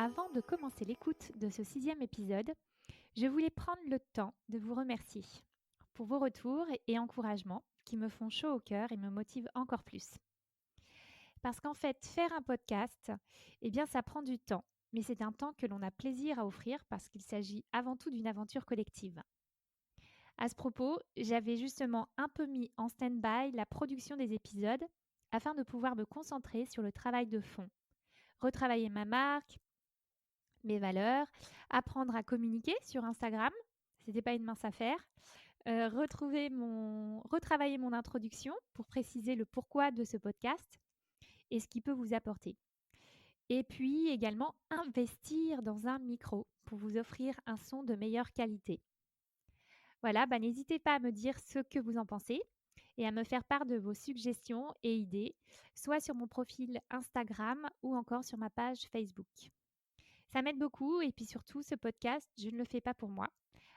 Avant de commencer l'écoute de ce 6e épisode, je voulais prendre le temps de vous remercier pour vos retours et encouragements qui me font chaud au cœur et me motivent encore plus. Parce qu'en fait, faire un podcast, ça prend du temps, mais c'est un temps que l'on a plaisir à offrir parce qu'il s'agit avant tout d'une aventure collective. À ce propos, j'avais justement un peu mis en stand-by la production des épisodes afin de pouvoir me concentrer sur le travail de fond, retravailler ma marque, mes valeurs, apprendre à communiquer sur Instagram, c'était pas une mince affaire, retravailler mon introduction pour préciser le pourquoi de ce podcast et ce qu'il peut vous apporter. Et puis également investir dans un micro pour vous offrir un son de meilleure qualité. Voilà, n'hésitez pas à me dire ce que vous en pensez et à me faire part de vos suggestions et idées, soit sur mon profil Instagram ou encore sur ma page Facebook. Ça m'aide beaucoup et puis surtout, ce podcast, je ne le fais pas pour moi.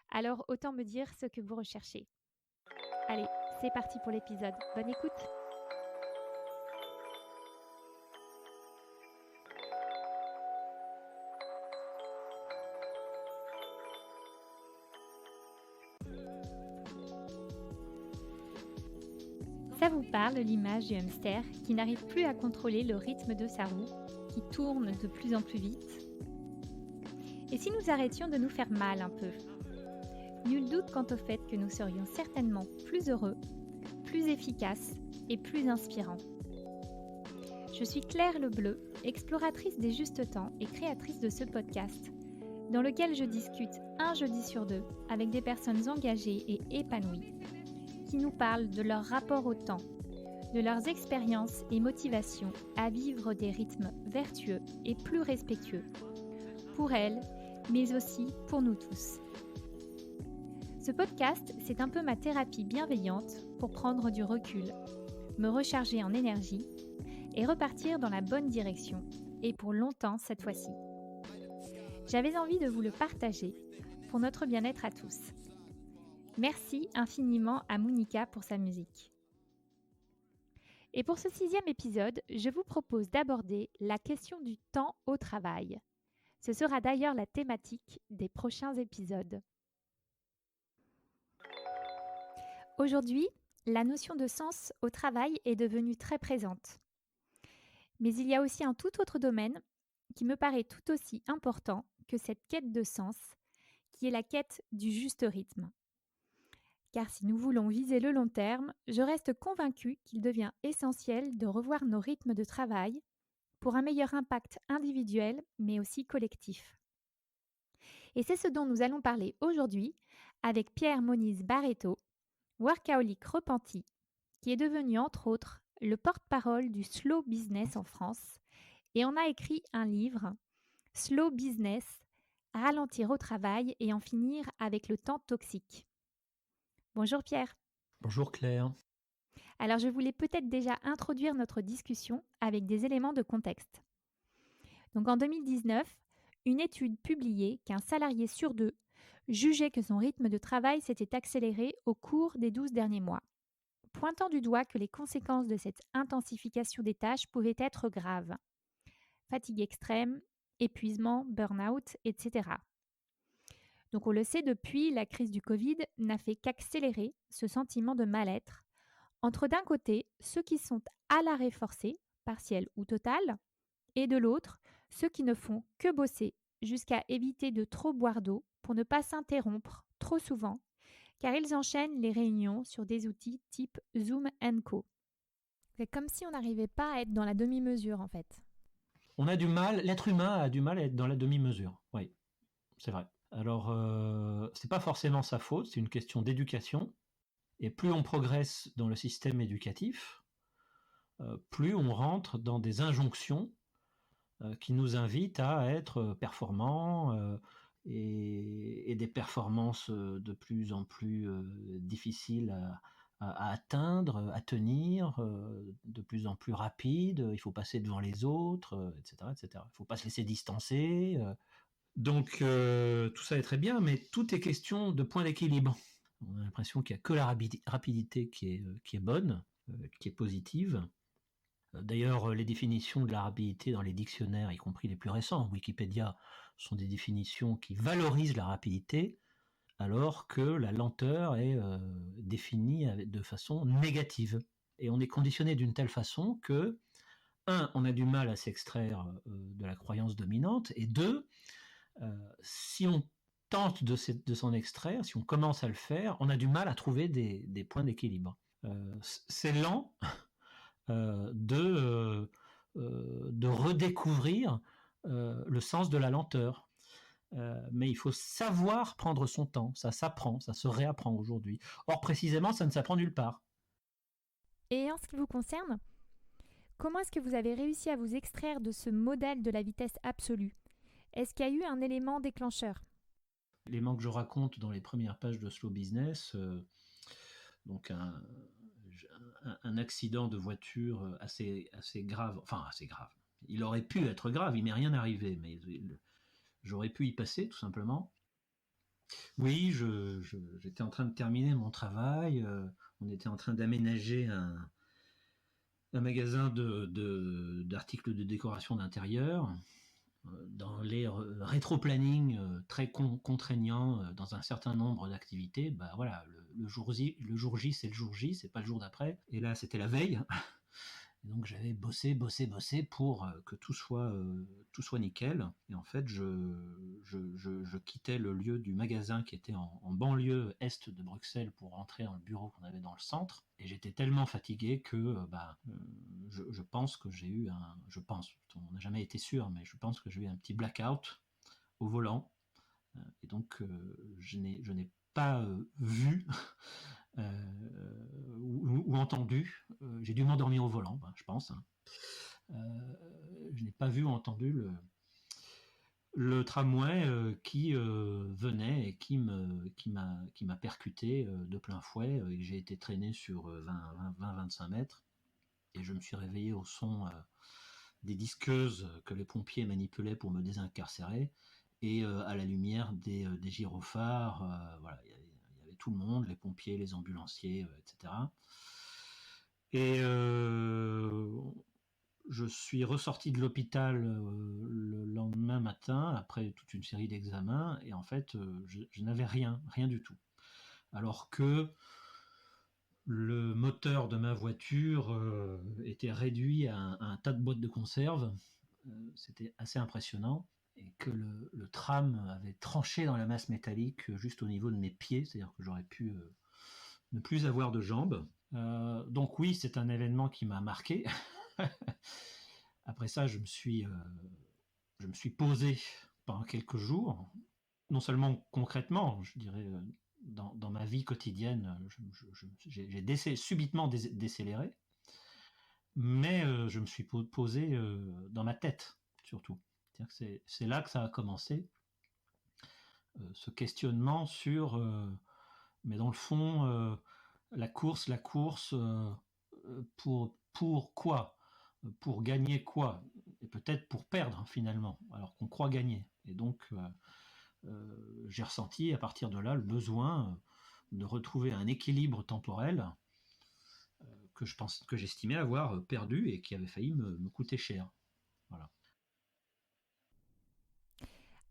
Alors autant me dire ce que vous recherchez. Allez, c'est parti pour l'épisode. Bonne écoute! Ça vous parle l'image du hamster qui n'arrive plus à contrôler le rythme de sa roue, qui tourne de plus en plus vite? Et si nous arrêtions de nous faire mal un peu? Nul doute quant au fait que nous serions certainement plus heureux, plus efficaces et plus inspirants. Je suis Claire Lebleu, exploratrice des justes temps et créatrice de ce podcast, dans lequel je discute un jeudi sur deux avec des personnes engagées et épanouies, qui nous parlent de leur rapport au temps, de leurs expériences et motivations à vivre des rythmes vertueux et plus respectueux, pour elles, mais aussi pour nous tous. Ce podcast, c'est un peu ma thérapie bienveillante pour prendre du recul, me recharger en énergie et repartir dans la bonne direction, et pour longtemps cette fois-ci. J'avais envie de vous le partager pour notre bien-être à tous. Merci infiniment à Monica pour sa musique. Et pour ce 6e épisode, je vous propose d'aborder la question du temps au travail. Ce sera d'ailleurs la thématique des prochains épisodes. Aujourd'hui, la notion de sens au travail est devenue très présente. Mais il y a aussi un tout autre domaine qui me paraît tout aussi important que cette quête de sens, qui est la quête du juste rythme. Car si nous voulons viser le long terme, je reste convaincue qu'il devient essentiel de revoir nos rythmes de travail pour un meilleur impact individuel, mais aussi collectif. Et c'est ce dont nous allons parler aujourd'hui avec Pierre Moniz Barreto, workaholic repenti, qui est devenu entre autres le porte-parole du slow business en France et en a écrit un livre, Slow Business, ralentir au travail et en finir avec le temps toxique. Bonjour Pierre. Bonjour Claire. Alors je voulais peut-être déjà introduire notre discussion avec des éléments de contexte. Donc en 2019, une étude publiait qu'un salarié sur 2 jugeait que son rythme de travail s'était accéléré au cours des 12 derniers mois, pointant du doigt que les conséquences de cette intensification des tâches pouvaient être graves. Fatigue extrême, épuisement, burn-out, etc. Donc on le sait depuis, la crise du Covid n'a fait qu'accélérer ce sentiment de mal-être entre d'un côté ceux qui sont à l'arrêt forcé, partiel ou total, et de l'autre ceux qui ne font que bosser jusqu'à éviter de trop boire d'eau pour ne pas s'interrompre trop souvent, car ils enchaînent les réunions sur des outils type Zoom & Co. C'est comme si on n'arrivait pas à être dans la demi-mesure en fait. L'être humain a du mal à être dans la demi-mesure, oui, c'est vrai. Alors, c'est pas forcément sa faute, c'est une question d'éducation. Et plus on progresse dans le système éducatif, plus on rentre dans des injonctions qui nous invitent à être performants et des performances de plus en plus difficiles à atteindre, à tenir, de plus en plus rapides. Il faut passer devant les autres, etc., etc. Il ne faut pas se laisser distancer. Donc tout ça est très bien, mais tout est question de point d'équilibre. On a l'impression qu'il n'y a que la rapidité qui est bonne, qui est positive. D'ailleurs, les définitions de la rapidité dans les dictionnaires, y compris les plus récents, Wikipédia, sont des définitions qui valorisent la rapidité, alors que la lenteur est définie de façon négative. Et on est conditionné d'une telle façon que, un, on a du mal à s'extraire de la croyance dominante, et deux, si on tente de s'en extraire, si on commence à le faire, on a du mal à trouver des points d'équilibre. C'est lent de redécouvrir le sens de la lenteur. Mais il faut savoir prendre son temps. Ça s'apprend, ça se réapprend aujourd'hui. Or, précisément, ça ne s'apprend nulle part. Et en ce qui vous concerne, comment est-ce que vous avez réussi à vous extraire de ce modèle de la vitesse absolue? Est-ce qu'il y a eu un élément déclencheur? L'élément que je raconte dans les premières pages de Slow Business, donc un accident de voiture assez grave, enfin assez grave. Il aurait pu être grave, il m'est rien arrivé, mais j'aurais pu y passer tout simplement. Oui, j'étais en train de terminer mon travail, on était en train d'aménager un magasin d'articles de décoration d'intérieur, dans les rétro-planning très contraignants dans un certain nombre d'activités. Bah voilà, le jour J, c'est le jour J, c'est pas le jour d'après. Et là, c'était la veille. Et donc j'avais bossé pour que tout soit nickel. Et en fait, je quittais le lieu du magasin qui était en banlieue est de Bruxelles pour rentrer dans le bureau qu'on avait dans le centre. Et j'étais tellement fatigué que je pense que j'ai eu on n'a jamais été sûr, mais je pense que j'ai eu un petit blackout au volant. Et donc je n'ai pas vu ou entendu, j'ai dû m'endormir au volant, je pense. Je n'ai pas vu ou entendu le tramway qui venait et qui m'a percuté de plein fouet, et j'ai été traîné sur 20-25 mètres, et je me suis réveillé au son des disqueuses que les pompiers manipulaient pour me désincarcérer, et à la lumière des gyrophares. Voilà, il y avait tout le monde, les pompiers, les ambulanciers, etc. Et je suis ressorti de l'hôpital le lendemain matin, après toute une série d'examens, et en fait, je n'avais rien du tout. Alors que le moteur de ma voiture était réduit à un tas de boîtes de conserve. C'était assez impressionnant. Et que le tram avait tranché dans la masse métallique juste au niveau de mes pieds, c'est-à-dire que j'aurais pu ne plus avoir de jambes. Donc oui, c'est un événement qui m'a marqué. Après ça, je me suis posé pendant quelques jours, non seulement concrètement, je dirais, dans ma vie quotidienne, j'ai subitement décéléré, mais je me suis posé dans ma tête, surtout. C'est là que ça a commencé, ce questionnement sur, mais dans le fond, la course, pour quoi? Pour gagner quoi? Et peut-être pour perdre finalement, alors qu'on croit gagner. Et donc, j'ai ressenti à partir de là le besoin de retrouver un équilibre temporel que j'estimais avoir perdu et qui avait failli me coûter cher. Voilà.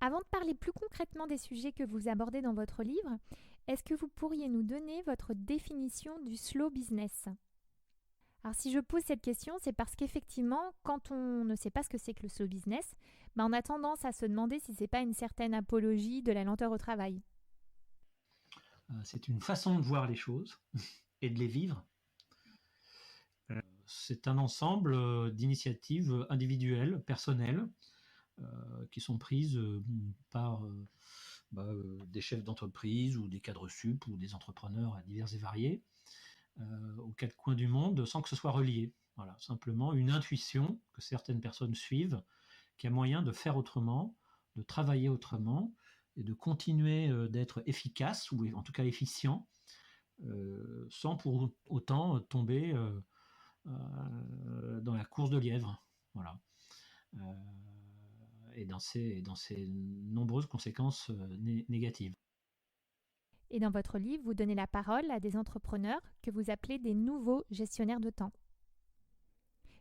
Avant de parler plus concrètement des sujets que vous abordez dans votre livre, est-ce que vous pourriez nous donner votre définition du slow business? Alors si je pose cette question, c'est parce qu'effectivement, quand on ne sait pas ce que c'est que le slow business, on a tendance à se demander si ce n'est pas une certaine apologie de la lenteur au travail. C'est une façon de voir les choses et de les vivre. C'est un ensemble d'initiatives individuelles, personnelles, qui sont prises par des chefs d'entreprise ou des cadres sup ou des entrepreneurs divers et variés aux quatre coins du monde sans que ce soit relié. Voilà, simplement une intuition que certaines personnes suivent, qui a moyen de faire autrement, de travailler autrement et de continuer d'être efficace ou en tout cas efficient sans pour autant tomber dans la course de lièvre. Voilà. Et dans ses nombreuses conséquences négatives. Et dans votre livre, vous donnez la parole à des entrepreneurs que vous appelez des nouveaux gestionnaires de temps.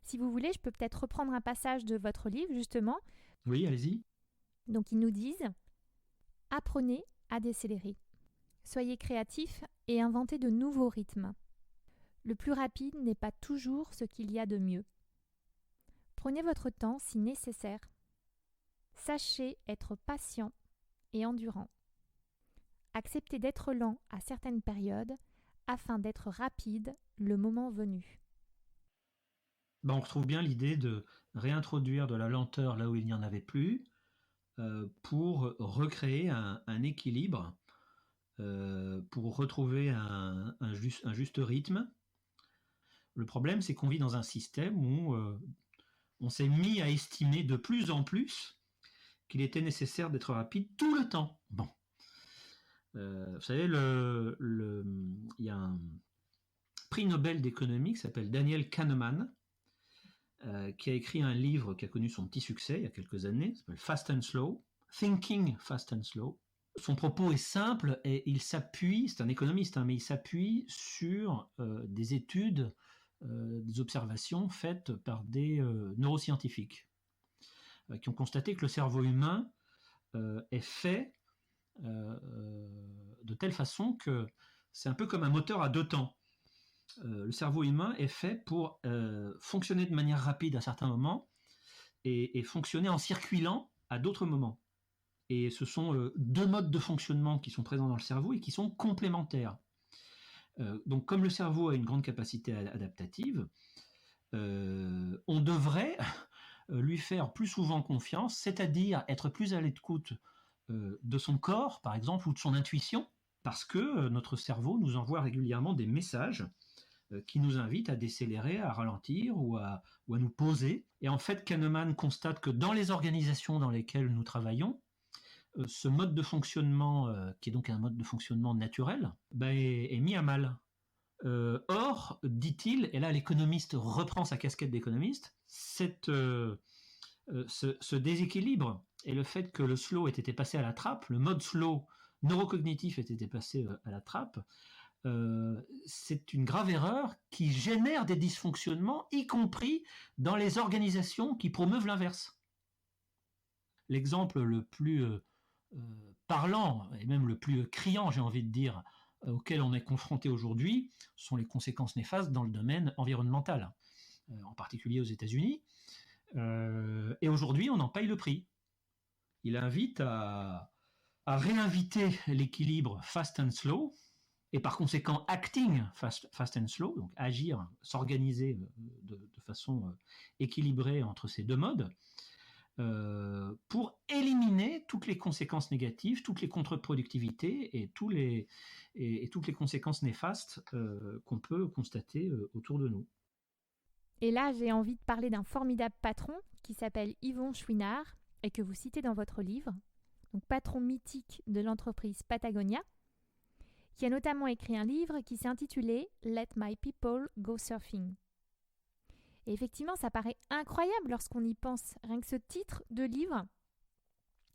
Si vous voulez, je peux peut-être reprendre un passage de votre livre, justement. Oui, allez-y. Donc, ils nous disent « Apprenez à décélérer. Soyez créatifs et inventez de nouveaux rythmes. Le plus rapide n'est pas toujours ce qu'il y a de mieux. Prenez votre temps si nécessaire. Sachez être patient et endurant. Acceptez d'être lent à certaines périodes afin d'être rapide le moment venu. » On retrouve bien l'idée de réintroduire de la lenteur là où il n'y en avait plus pour recréer un équilibre, pour retrouver un juste rythme. Le problème, c'est qu'on vit dans un système où on s'est mis à estimer de plus en plus qu'il était nécessaire d'être rapide tout le temps. Bon. Vous savez, il y a un prix Nobel d'économie qui s'appelle Daniel Kahneman, qui a écrit un livre qui a connu son petit succès il y a quelques années, qui s'appelle Fast and Slow, Thinking Fast and Slow. Son propos est simple et il s'appuie, c'est un économiste, mais il s'appuie sur des études, des observations faites par des neuroscientifiques qui ont constaté que le cerveau humain est fait de telle façon que c'est un peu comme un moteur à deux temps. Le cerveau humain est fait pour fonctionner de manière rapide à certains moments et fonctionner en circuit lent à d'autres moments. Et ce sont deux modes de fonctionnement qui sont présents dans le cerveau et qui sont complémentaires. Donc comme le cerveau a une grande capacité adaptative, on devrait lui faire plus souvent confiance, c'est-à-dire être plus à l'écoute de son corps, par exemple, ou de son intuition, parce que notre cerveau nous envoie régulièrement des messages qui nous invitent à décélérer, à ralentir ou à nous poser. Et en fait, Kahneman constate que dans les organisations dans lesquelles nous travaillons, ce mode de fonctionnement, qui est donc un mode de fonctionnement naturel, est mis à mal. Or, dit-il, et là l'économiste reprend sa casquette d'économiste, ce déséquilibre et le fait que le slow ait été passé à la trappe, le mode slow neurocognitif ait été passé à la trappe, c'est une grave erreur qui génère des dysfonctionnements, y compris dans les organisations qui promeuvent l'inverse. L'exemple le plus parlant, et même le plus criant, j'ai envie de dire, auquel on est confronté aujourd'hui, sont les conséquences néfastes dans le domaine environnemental, en particulier aux États-Unis. Et aujourd'hui, on en paye le prix. Il invite à réinviter l'équilibre fast and slow, et par conséquent acting fast and slow, donc agir, s'organiser de façon équilibrée entre ces deux modes, pour éliminer toutes les conséquences négatives, toutes les contre-productivités et toutes les conséquences néfastes qu'on peut constater autour de nous. Et là, j'ai envie de parler d'un formidable patron qui s'appelle Yvon Chouinard et que vous citez dans votre livre, donc patron mythique de l'entreprise Patagonia, qui a notamment écrit un livre qui s'est intitulé « Let My People Go Surfing ». Et effectivement, ça paraît incroyable lorsqu'on y pense, rien que ce titre de livre.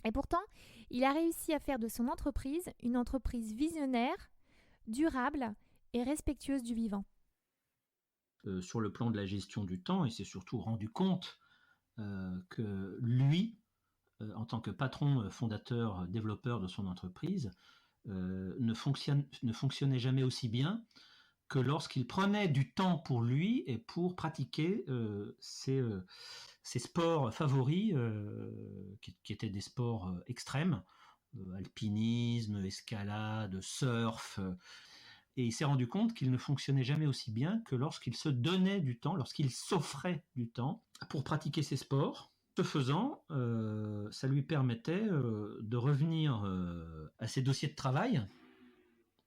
Et pourtant, il a réussi à faire de son entreprise une entreprise visionnaire, durable et respectueuse du vivant. Sur le plan de la gestion du temps, il s'est surtout rendu compte que lui, en tant que patron, fondateur, développeur de son entreprise, ne fonctionnait jamais aussi bien que lorsqu'il prenait du temps pour lui et pour pratiquer ses sports favoris, qui étaient des sports extrêmes, alpinisme, escalade, surf. Et il s'est rendu compte qu'il ne fonctionnait jamais aussi bien que lorsqu'il se donnait du temps, lorsqu'il s'offrait du temps pour pratiquer ses sports. Ce faisant, ça lui permettait de revenir à ses dossiers de travail,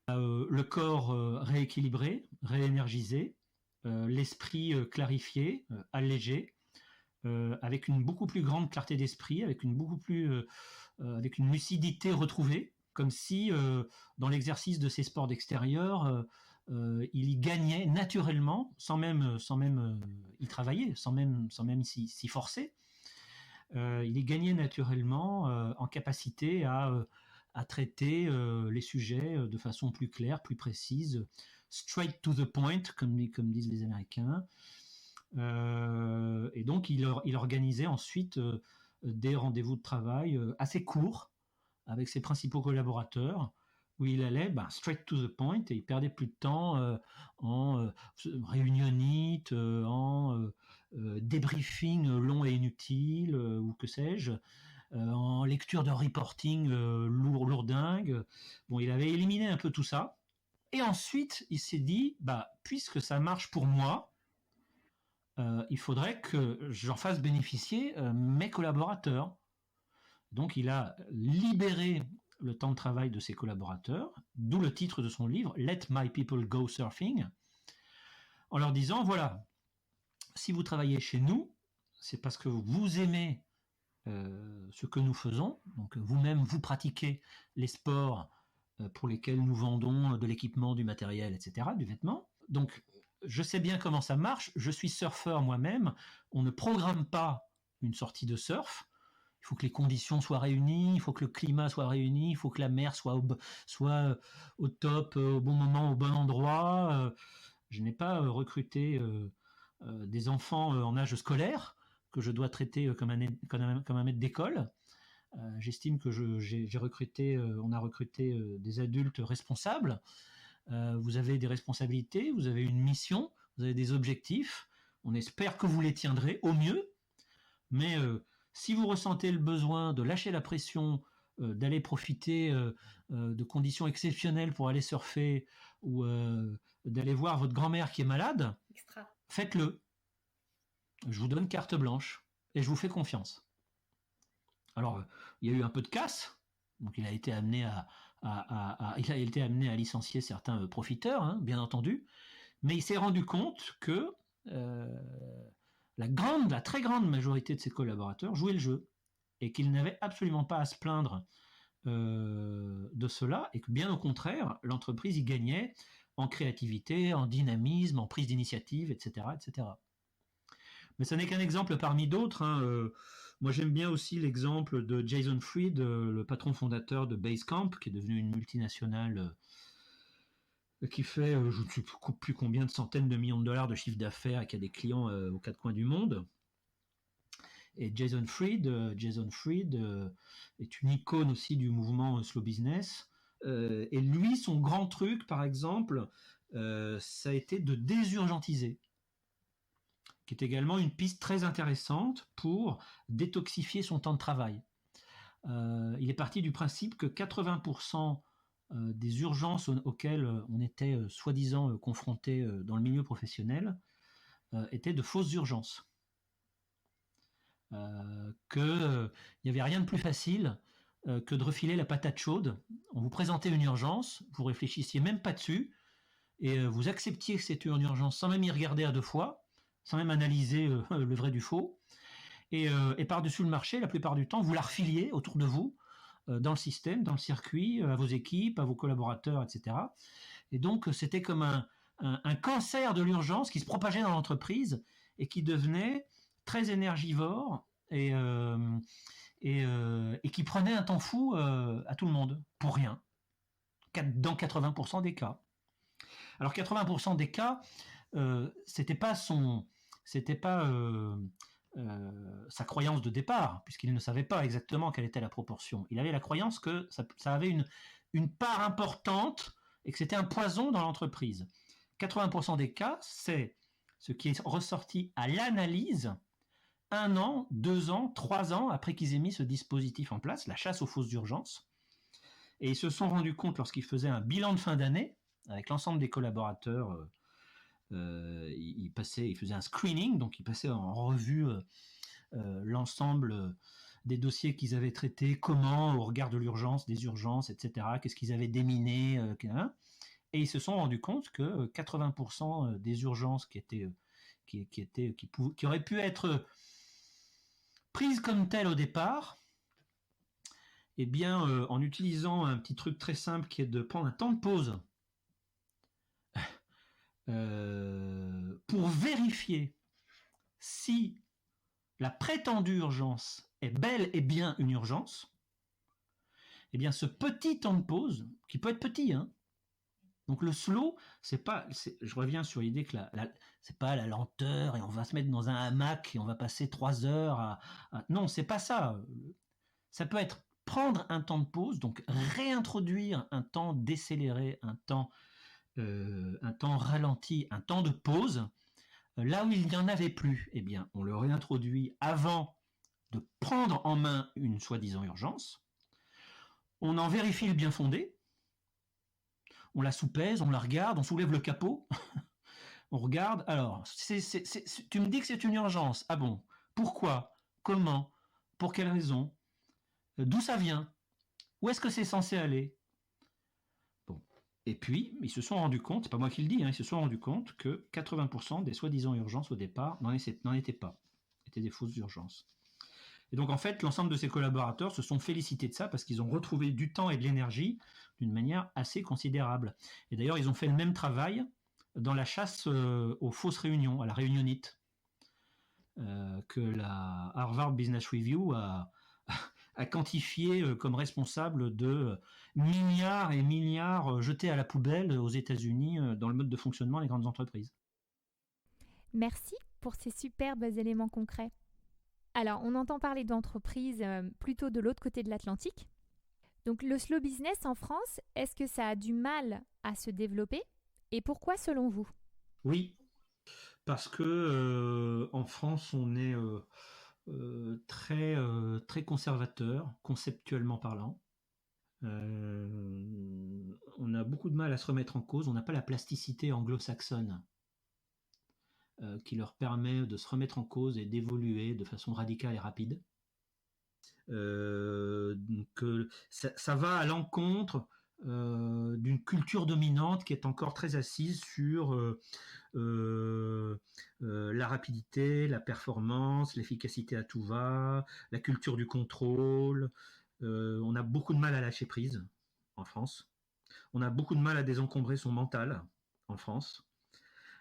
le corps rééquilibré, réénergisé, l'esprit clarifié, allégé, avec une beaucoup plus grande clarté d'esprit, avec une lucidité retrouvée, comme si dans l'exercice de ces sports d'extérieur, il y gagnait naturellement, sans même y travailler, sans même s'y forcer. Il y gagnait naturellement en capacité à traiter les sujets de façon plus claire, plus précise, straight to the point, comme disent les Américains, Et donc, il organisait ensuite des rendez-vous de travail assez courts avec ses principaux collaborateurs, où il allait straight to the point et il perdait plus de temps en réunionnite, en débriefing long et inutile, ou que sais-je, en lecture de reporting lourdingue. Bon, il avait éliminé un peu tout ça. Et ensuite, il s'est dit, puisque ça marche pour moi, il faudrait que j'en fasse bénéficier mes collaborateurs. Donc, il a libéré le temps de travail de ses collaborateurs, d'où le titre de son livre, Let My People Go Surfing, en leur disant, voilà, si vous travaillez chez nous, c'est parce que vous aimez ce que nous faisons, donc vous-même, vous pratiquez les sports pour lesquels nous vendons de l'équipement, du matériel, etc., du vêtement. Donc, je sais bien comment ça marche, je suis surfeur moi-même, on ne programme pas une sortie de surf, il faut que les conditions soient réunies, il faut que le climat soit réuni, il faut que la mer soit au top, au bon moment, au bon endroit. Je n'ai pas recruté des enfants en âge scolaire que je dois traiter comme un maître d'école. J'estime que on a recruté des adultes responsables. Vous avez des responsabilités, vous avez une mission, vous avez des objectifs. On espère que vous les tiendrez au mieux, mais si vous ressentez le besoin de lâcher la pression, d'aller profiter de conditions exceptionnelles pour aller surfer ou d'aller voir votre grand-mère qui est malade, faites-le. Je vous donne carte blanche et je vous fais confiance. Alors, il y a eu un peu de casse, donc il a été amené à licencier certains profiteurs, hein, bien entendu, mais il s'est rendu compte que la très grande majorité de ses collaborateurs jouaient le jeu et qu'ils n'avaient absolument pas à se plaindre de cela, et que bien au contraire, l'entreprise y gagnait en créativité, en dynamisme, en prise d'initiative, etc., etc. Mais ce n'est qu'un exemple parmi d'autres. Hein. Moi, j'aime bien aussi l'exemple de Jason Fried, le patron fondateur de Basecamp, qui est devenu une multinationale qui fait je ne sais plus combien de centaines de millions de dollars de chiffre d'affaires et qui a des clients aux quatre coins du monde. Et Jason Fried est une icône aussi du mouvement slow business. Et lui, son grand truc, par exemple, ça a été de désurgentiser, qui est également une piste très intéressante pour détoxifier son temps de travail. Il est parti du principe que 80% des urgences auxquelles on était soi-disant confronté dans le milieu professionnel étaient de fausses urgences. Qu'il n'y avait rien de plus facile que de refiler la patate chaude. On vous présentait une urgence, vous réfléchissiez même pas dessus, et vous acceptiez que c'était une urgence sans même y regarder à deux fois, sans même analyser le vrai du faux. Et par-dessus le marché, la plupart du temps, vous la refiliez autour de vous, dans le système, dans le circuit, à vos équipes, à vos collaborateurs, etc. Et donc, c'était comme un cancer de l'urgence qui se propageait dans l'entreprise et qui devenait très énergivore et qui prenait un temps fou à tout le monde, pour rien, dans 80% des cas. Alors 80% des cas, c'était pas sa croyance de départ, puisqu'il ne savait pas exactement quelle était la proportion. Il avait la croyance que ça avait une part importante et que c'était un poison dans l'entreprise. 80% des cas, c'est ce qui est ressorti à l'analyse 1 an, 2 ans, 3 ans après qu'ils aient mis ce dispositif en place, la chasse aux fausses urgences. Et ils se sont rendus compte, lorsqu'ils faisaient un bilan de fin d'année avec l'ensemble des collaborateurs, ils faisaient un screening, donc ils passaient en revue l'ensemble des dossiers qu'ils avaient traités, comment, au regard de l'urgence, des urgences, etc., qu'est-ce qu'ils avaient déminé, et ils se sont rendus compte que 80% des urgences qui auraient pu être prises comme telles au départ, eh bien, en utilisant un petit truc très simple qui est de prendre un temps de pause pour vérifier si la prétendue urgence est bel et bien une urgence, eh bien ce petit temps de pause, qui peut être petit, hein, Donc le slow, je reviens sur l'idée que c'est pas la lenteur et on va se mettre dans un hamac et on va passer 3 heures non, c'est pas ça. Ça peut être prendre un temps de pause, donc réintroduire un temps décéléré, un temps ralenti, un temps de pause. Là où il n'y en avait plus, eh bien, on le réintroduit avant de prendre en main une soi-disant urgence. On en vérifie le bien fondé. On la soupèse, on la regarde, on soulève le capot. On regarde. Alors, tu me dis que c'est une urgence. Ah bon? Pourquoi? Comment? Pour quelle raison? D'où ça vient? Où est-ce que c'est censé aller? Bon. Et puis, ils se sont rendus compte, c'est pas moi qui le dis, ils se sont rendus compte que 80% des soi-disant urgences au départ n'en étaient pas. Étaient des fausses urgences. Et donc, en fait, l'ensemble de ces collaborateurs se sont félicités de ça parce qu'ils ont retrouvé du temps et de l'énergie d'une manière assez considérable. Et d'ailleurs, ils ont fait le même travail dans la chasse aux fausses réunions, à la réunionnite, que la Harvard Business Review a quantifié comme responsable de milliards et milliards jetés à la poubelle aux États-Unis dans le mode de fonctionnement des grandes entreprises. Merci pour ces superbes éléments concrets. Alors, on entend parler d'entreprises plutôt de l'autre côté de l'Atlantique. Donc, le slow business en France, est-ce que ça a du mal à se développer? Et pourquoi, selon vous? Oui, parce que en France, on est très conservateur, conceptuellement parlant. On a beaucoup de mal à se remettre en cause. On n'a pas la plasticité anglo-saxonne qui leur permet de se remettre en cause et d'évoluer de façon radicale et rapide. Que ça va à l'encontre d'une culture dominante qui est encore très assise sur la rapidité, la performance, l'efficacité à tout va, la culture du contrôle. On a beaucoup de mal à lâcher prise en France. On a beaucoup de mal à désencombrer son mental en France.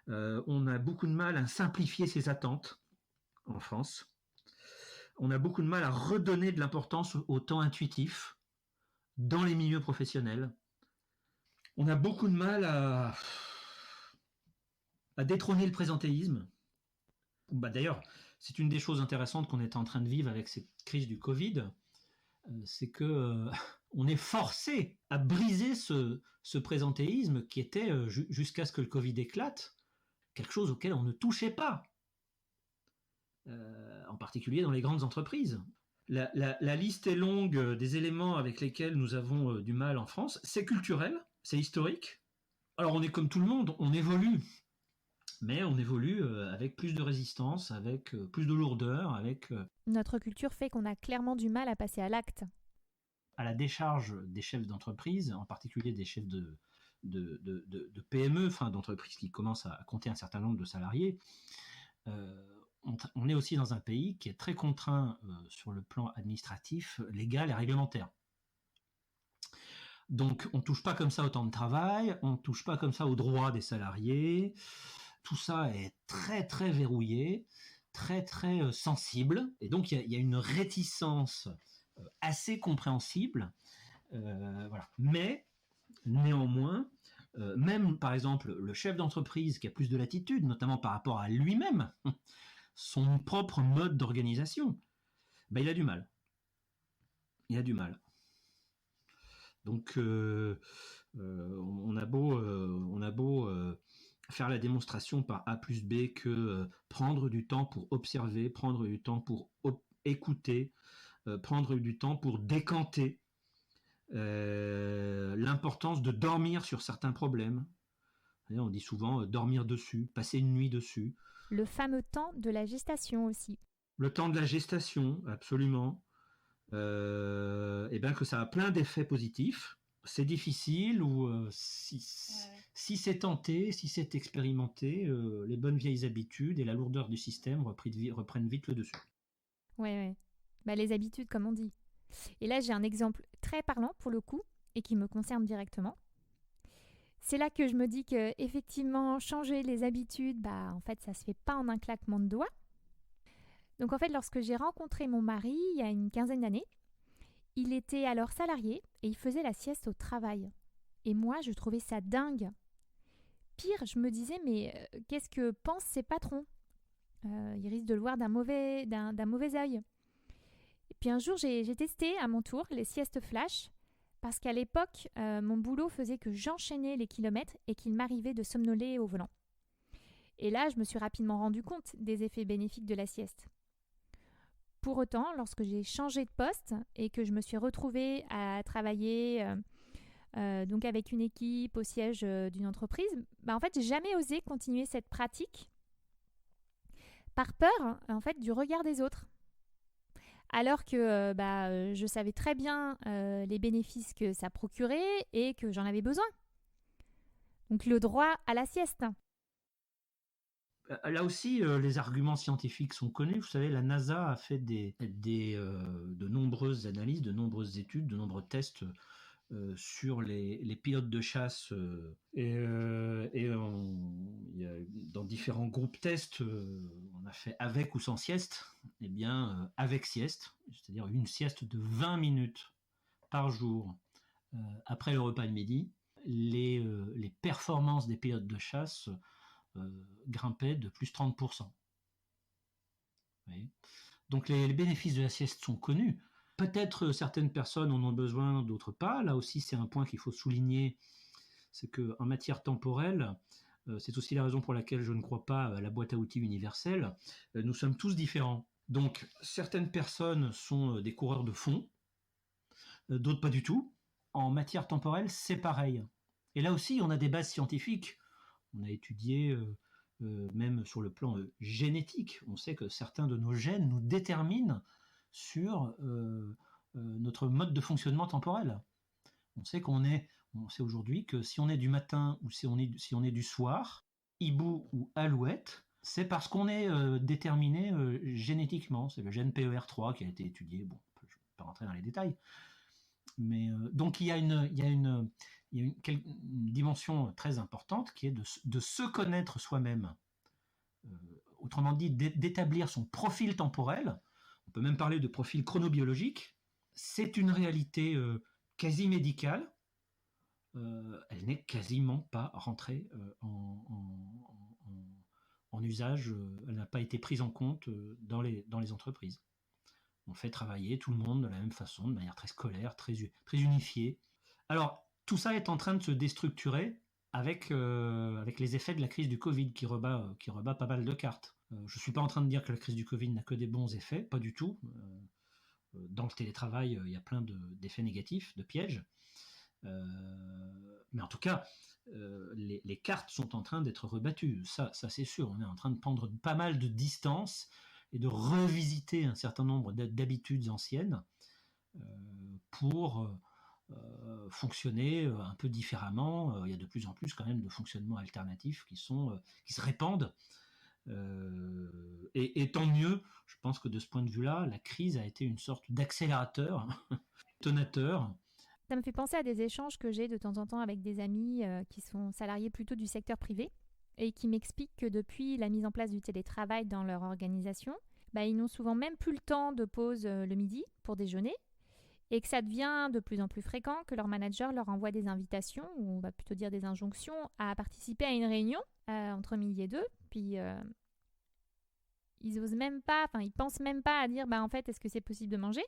On a beaucoup de mal à simplifier ses attentes en France. On a beaucoup de mal à redonner de l'importance au temps intuitif dans les milieux professionnels. On a beaucoup de mal à détrôner le présentéisme. D'ailleurs, c'est une des choses intéressantes qu'on est en train de vivre avec cette crise du Covid, c'est que on est forcé à briser ce présentéisme qui était, jusqu'à ce que le Covid éclate, quelque chose auquel on ne touchait pas, en particulier dans les grandes entreprises. La liste est longue des éléments avec lesquels nous avons du mal en France. C'est culturel, c'est historique. Alors on est comme tout le monde, on évolue. Mais on évolue avec plus de résistance, avec plus de lourdeur, avec... Notre culture fait qu'on a clairement du mal à passer à l'acte. À la décharge des chefs d'entreprise, en particulier des chefs de PME, enfin d'entreprises qui commencent à compter un certain nombre de salariés, on est aussi dans un pays qui est très contraint sur le plan administratif, légal et réglementaire. Donc on ne touche pas comme ça au temps de travail, on ne touche pas comme ça aux droits des salariés. Tout ça est très très verrouillé, très très sensible, et donc il y a une réticence assez compréhensible. Voilà. Mais néanmoins, même par exemple le chef d'entreprise qui a plus de latitude, notamment par rapport à lui-même, son propre mode d'organisation, il a du mal. Il a du mal. Donc on a beau faire la démonstration par A plus B que prendre du temps pour observer, prendre du temps pour écouter, prendre du temps pour décanter l'importance de dormir sur certains problèmes. On dit souvent dormir dessus, passer une nuit dessus. Le fameux temps de la gestation aussi. Le temps de la gestation, absolument. Et bien que ça a plein d'effets positifs. C'est difficile ou si c'est tenté, si c'est expérimenté, les bonnes vieilles habitudes et la lourdeur du système reprennent vite le dessus. Ouais. Les habitudes, comme on dit. Et là, j'ai un exemple très parlant pour le coup et qui me concerne directement. C'est là que je me dis que effectivement, changer les habitudes, en fait, ça se fait pas en un claquement de doigts. Donc en fait, lorsque j'ai rencontré mon mari il y a une 15aine d'années, il était alors salarié et il faisait la sieste au travail. Et moi, je trouvais ça dingue. Pire, je me disais, mais qu'est-ce que pensent ces patrons? Ils risquent de le voir d'un mauvais œil. Et puis un jour, j'ai testé à mon tour les siestes flash, parce qu'à l'époque, mon boulot faisait que j'enchaînais les kilomètres et qu'il m'arrivait de somnoler au volant. Et là, je me suis rapidement rendu compte des effets bénéfiques de la sieste. Pour autant, lorsque j'ai changé de poste et que je me suis retrouvée à travailler donc avec une équipe au siège d'une entreprise, en fait, j'ai jamais osé continuer cette pratique par peur en fait du regard des autres. Alors que je savais très bien les bénéfices que ça procurait et que j'en avais besoin. Donc le droit à la sieste. Là aussi, les arguments scientifiques sont connus. Vous savez, la NASA a fait de nombreuses analyses, de nombreuses études, de nombreux tests sur les pilotes de chasse. Dans différents groupes tests, on a fait avec ou sans sieste. Eh bien, avec sieste, c'est-à-dire une sieste de 20 minutes par jour après le repas de midi, les performances des pilotes de chasse grimpaient de plus 30%. Oui. Donc les bénéfices de la sieste sont connus. Peut-être certaines personnes en ont besoin, d'autres pas. Là aussi, c'est un point qu'il faut souligner, c'est qu'en matière temporelle, c'est aussi la raison pour laquelle je ne crois pas à la boîte à outils universelle, nous sommes tous différents. Donc certaines personnes sont des coureurs de fond, d'autres pas du tout. En matière temporelle, c'est pareil. Et là aussi, on a des bases scientifiques. On a étudié même sur le plan génétique. On sait que certains de nos gènes nous déterminent sur notre mode de fonctionnement temporel. On sait aujourd'hui que si on est du matin ou si on est du soir, hibou ou alouette, c'est parce qu'on est déterminé génétiquement. C'est le gène PER3 qui a été étudié. Bon, je ne vais pas rentrer dans les détails. Mais donc il y a une dimension très importante qui est de se connaître soi-même. Autrement dit, d'établir son profil temporel. On peut même parler de profil chronobiologique. C'est une réalité quasi médicale. Elle n'est quasiment pas rentrée en usage. Elle n'a pas été prise en compte dans les entreprises. On fait travailler tout le monde de la même façon, de manière très scolaire, très unifiée. Alors, tout ça est en train de se déstructurer avec les effets de la crise du Covid qui rebat pas mal de cartes. Je ne suis pas en train de dire que la crise du Covid n'a que des bons effets, pas du tout. Dans le télétravail, il y a plein d'effets négatifs, de pièges. Mais en tout cas, les cartes sont en train d'être rebattues. Ça c'est sûr. On est en train de prendre pas mal de distance et de revisiter un certain nombre d'habitudes anciennes pour fonctionner un peu différemment. Il y a de plus en plus quand même de fonctionnements alternatifs qui se répandent. Et tant mieux, je pense que de ce point de vue-là, la crise a été une sorte d'accélérateur, tonateur. Ça me fait penser à des échanges que j'ai de temps en temps avec des amis qui sont salariés plutôt du secteur privé et qui m'expliquent que depuis la mise en place du télétravail dans leur organisation, ils n'ont souvent même plus le temps de pause le midi pour déjeuner et que ça devient de plus en plus fréquent que leur manager leur envoie des invitations, ou on va plutôt dire des injonctions, à participer à une réunion entre midi et deux. Puis ils osent même pas, ils pensent même pas à dire en fait, est-ce que c'est possible de manger?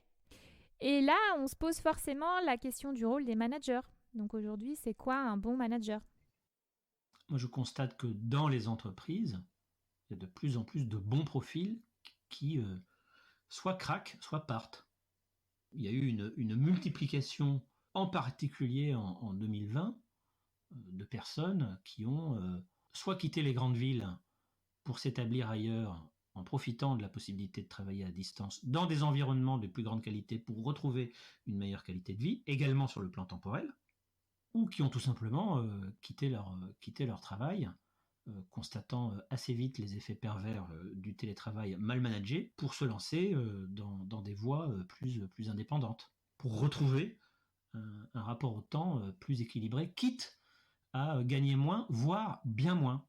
Et là, on se pose forcément la question du rôle des managers. Donc aujourd'hui, c'est quoi un bon manager? Moi, je constate que dans les entreprises, il y a de plus en plus de bons profils qui soit craquent, soit partent. Il y a eu une multiplication, en particulier en 2020, de personnes qui ont soit quitté les grandes villes pour s'établir ailleurs en profitant de la possibilité de travailler à distance dans des environnements de plus grande qualité pour retrouver une meilleure qualité de vie, également sur le plan temporel, ou qui ont tout simplement quitté leur travail, constatant assez vite les effets pervers du télétravail mal managé, pour se lancer dans des voies plus indépendantes, pour retrouver un rapport au temps plus équilibré, quitte à gagner moins, voire bien moins.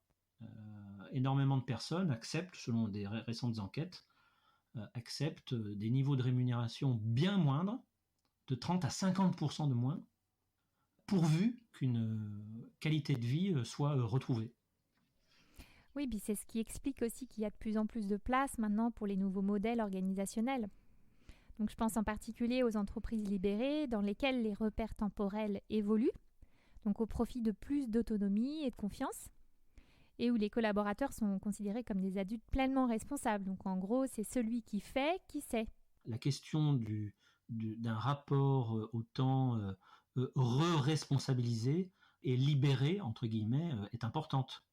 Énormément de personnes acceptent, selon des récentes enquêtes, acceptent des niveaux de rémunération bien moindres, de 30 à 50% de moins, pourvu qu'une qualité de vie soit retrouvée. Oui, puis c'est ce qui explique aussi qu'il y a de plus en plus de place maintenant pour les nouveaux modèles organisationnels. Donc je pense en particulier aux entreprises libérées dans lesquelles les repères temporels évoluent, donc au profit de plus d'autonomie et de confiance, et où les collaborateurs sont considérés comme des adultes pleinement responsables. Donc en gros, c'est celui qui fait, qui sait. La question d'un rapport au temps re-responsabilisé et libéré, entre guillemets, est importante.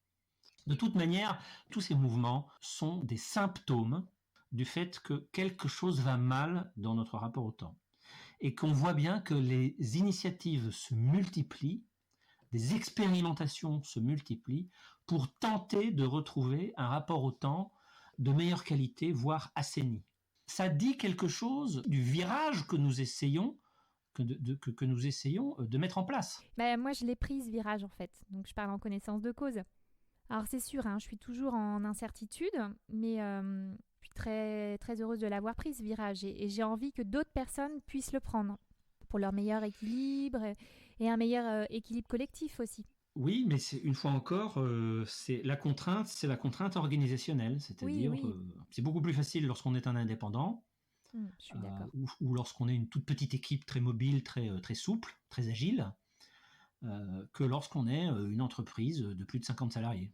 De toute manière, tous ces mouvements sont des symptômes du fait que quelque chose va mal dans notre rapport au temps. Et qu'on voit bien que les initiatives se multiplient, des expérimentations se multiplient pour tenter de retrouver un rapport au temps de meilleure qualité, voire assaini. Ça dit quelque chose du virage que nous essayons de mettre en place. Moi, je l'ai pris ce virage en fait, donc je parle en connaissance de cause. Alors c'est sûr, je suis toujours en incertitude, mais je suis très, très heureuse de l'avoir pris ce virage et j'ai envie que d'autres personnes puissent le prendre pour leur meilleur équilibre et un meilleur équilibre collectif aussi. Oui, mais une fois encore, c'est la contrainte organisationnelle, c'est-à-dire Oui. c'est beaucoup plus facile lorsqu'on est un indépendant Je suis d'accord. ou lorsqu'on est une toute petite équipe très mobile, très souple, très agile, que lorsqu'on est une entreprise de plus de 50 salariés.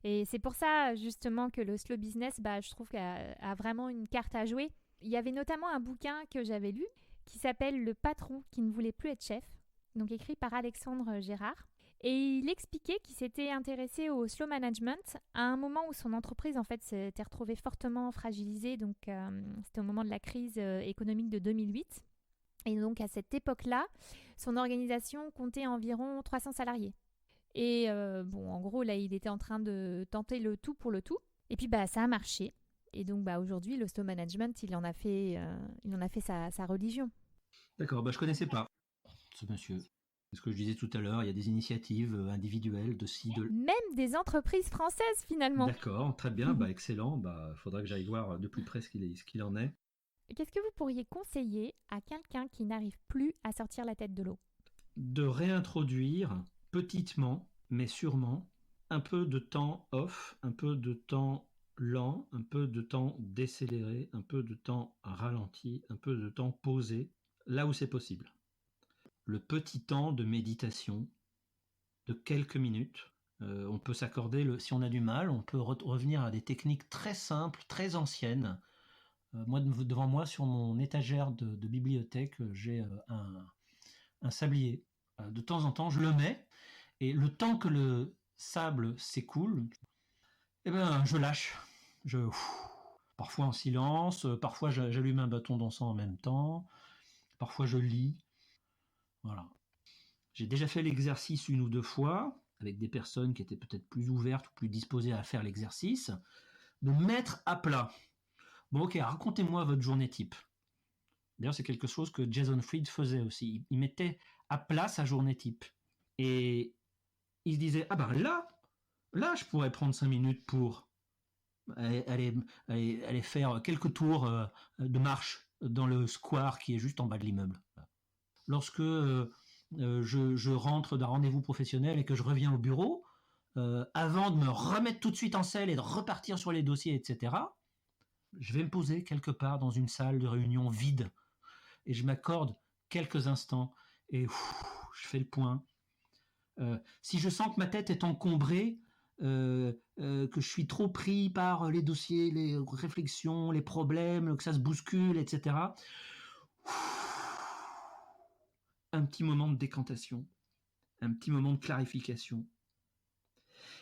Et c'est pour ça justement que le slow business, je trouve qu'il a vraiment une carte à jouer. Il y avait notamment un bouquin que j'avais lu qui s'appelle Le patron qui ne voulait plus être chef, donc écrit par Alexandre Gérard. Et il expliquait qu'il s'était intéressé au slow management à un moment où son entreprise en fait s'était retrouvée fortement fragilisée. Donc c'était au moment de la crise économique de 2008. Et donc à cette époque-là, son organisation comptait environ 300 salariés. Et en gros, là, il était en train de tenter le tout pour le tout. Et puis, ça a marché. Et donc, aujourd'hui, le slow management, il en a fait sa religion. D'accord, je connaissais pas ce monsieur. Ce que je disais tout à l'heure, il y a des initiatives individuelles de ci, de... Même des entreprises françaises, finalement. D'accord, très bien, excellent. Faudra que j'aille voir de plus près ce qu'il en est. Qu'est-ce que vous pourriez conseiller à quelqu'un qui n'arrive plus à sortir la tête de l'eau ? De réintroduire petitement, mais sûrement, un peu de temps off, un peu de temps lent, un peu de temps décéléré, un peu de temps ralenti, un peu de temps posé, là où c'est possible. Le petit temps de méditation de quelques minutes, on peut s'accorder, si on a du mal, on peut revenir à des techniques très simples, très anciennes. Moi, devant moi, sur mon étagère de bibliothèque, j'ai un sablier. De temps en temps, je le mets, et le temps que le sable s'écoule, je lâche. Parfois en silence, parfois j'allume un bâton d'encens en même temps, parfois je lis. Voilà. J'ai déjà fait l'exercice une ou deux fois, avec des personnes qui étaient peut-être plus ouvertes ou plus disposées à faire l'exercice, de mettre à plat. Bon, ok, racontez-moi votre journée type. D'ailleurs, c'est quelque chose que Jason Fried faisait aussi. Il mettait à plat sa journée type. Et il se disait, là, je pourrais prendre 5 minutes pour aller faire quelques tours de marche dans le square qui est juste en bas de l'immeuble. Lorsque je rentre d'un rendez-vous professionnel et que je reviens au bureau, avant de me remettre tout de suite en selle et de repartir sur les dossiers, etc., je vais me poser quelque part dans une salle de réunion vide et je m'accorde quelques instants et je fais le point. Si je sens que ma tête est encombrée, que je suis trop pris par les dossiers, les réflexions, les problèmes, que ça se bouscule, etc., un petit moment de décantation, un petit moment de clarification.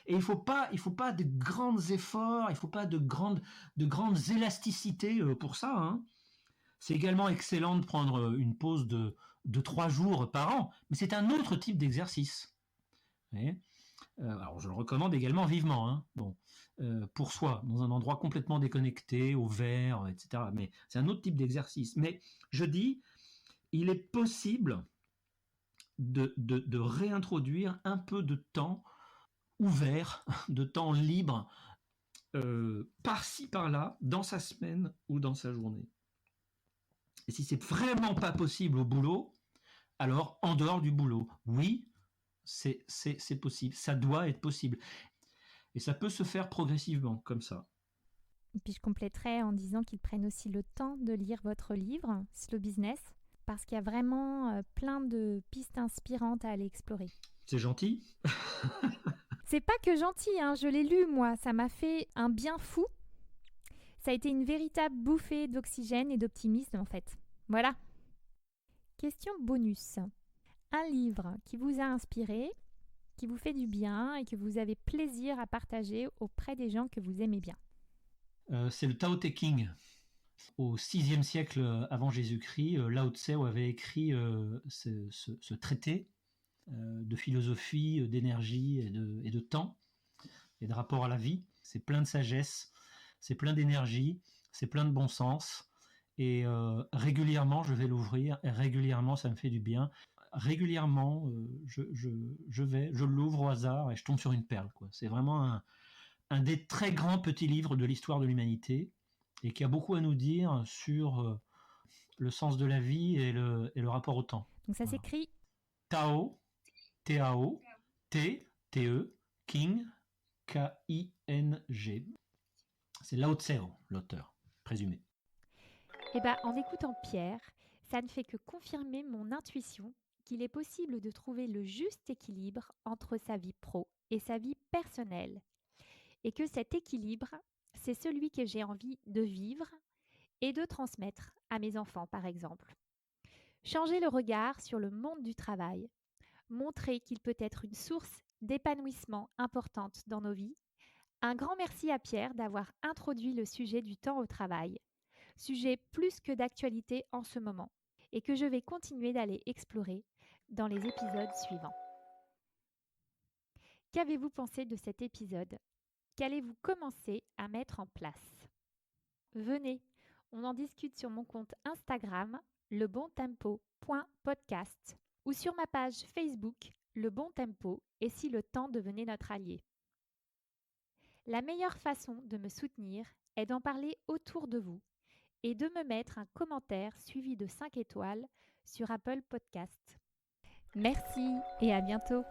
Et il ne faut pas de grands efforts, il ne faut pas de grandes élasticités pour ça. Hein. C'est également excellent de prendre une pause de 3 jours par an, mais c'est un autre type d'exercice. Alors je le recommande également vivement, hein. Pour soi, dans un endroit complètement déconnecté, au vert, etc. Mais c'est un autre type d'exercice. Mais je dis, il est possible de réintroduire un peu de temps ouvert, de temps libre, par-ci, par-là, dans sa semaine ou dans sa journée. Et si c'est vraiment pas possible au boulot, Alors, en dehors du boulot, oui, c'est possible, ça doit être possible. Et ça peut se faire progressivement, comme ça. Et puis je compléterai en disant qu'ils prennent aussi le temps de lire votre livre, Slow Business, parce qu'il y a vraiment plein de pistes inspirantes à aller explorer. C'est gentil. C'est pas que gentil, hein, je l'ai lu moi, ça m'a fait un bien fou. Ça a été une véritable bouffée d'oxygène et d'optimisme en fait. Voilà. Question bonus. Un livre qui vous a inspiré, qui vous fait du bien et que vous avez plaisir à partager auprès des gens que vous aimez bien. C'est le Tao Te Ching. Au VIe siècle avant Jésus-Christ, Lao Tse avait écrit ce traité de philosophie, d'énergie et de temps et de rapport à la vie. C'est plein de sagesse, c'est plein d'énergie, c'est plein de bon sens. Et régulièrement, je vais l'ouvrir et régulièrement, ça me fait du bien. Régulièrement, je l'ouvre au hasard et je tombe sur une perle, quoi. C'est vraiment un des très grands petits livres de l'histoire de l'humanité et qui a beaucoup à nous dire sur le sens de la vie et le rapport au temps. Donc ça s'écrit Tao, T-A-O, T, T-E, King, K-I-N-G. C'est Lao Tse, l'auteur, présumé. Eh bien, en écoutant Pierre, ça ne fait que confirmer mon intuition qu'il est possible de trouver le juste équilibre entre sa vie pro et sa vie personnelle. Et que cet équilibre, c'est celui que j'ai envie de vivre et de transmettre à mes enfants, par exemple. Changer le regard sur le monde du travail, montrer qu'il peut être une source d'épanouissement importante dans nos vies. Un grand merci à Pierre d'avoir introduit le sujet du temps au travail, sujet plus que d'actualité en ce moment, et que je vais continuer d'aller explorer dans les épisodes suivants. Qu'avez-vous pensé de cet épisode ? Qu'allez-vous commencer à mettre en place ? Venez, on en discute sur mon compte Instagram, lebontempo.podcast, ou sur ma page Facebook, Le Bon Tempo, et si le temps devenait notre allié. La meilleure façon de me soutenir est d'en parler autour de vous et de me mettre un commentaire suivi de 5 étoiles sur Apple Podcast. Merci et à bientôt.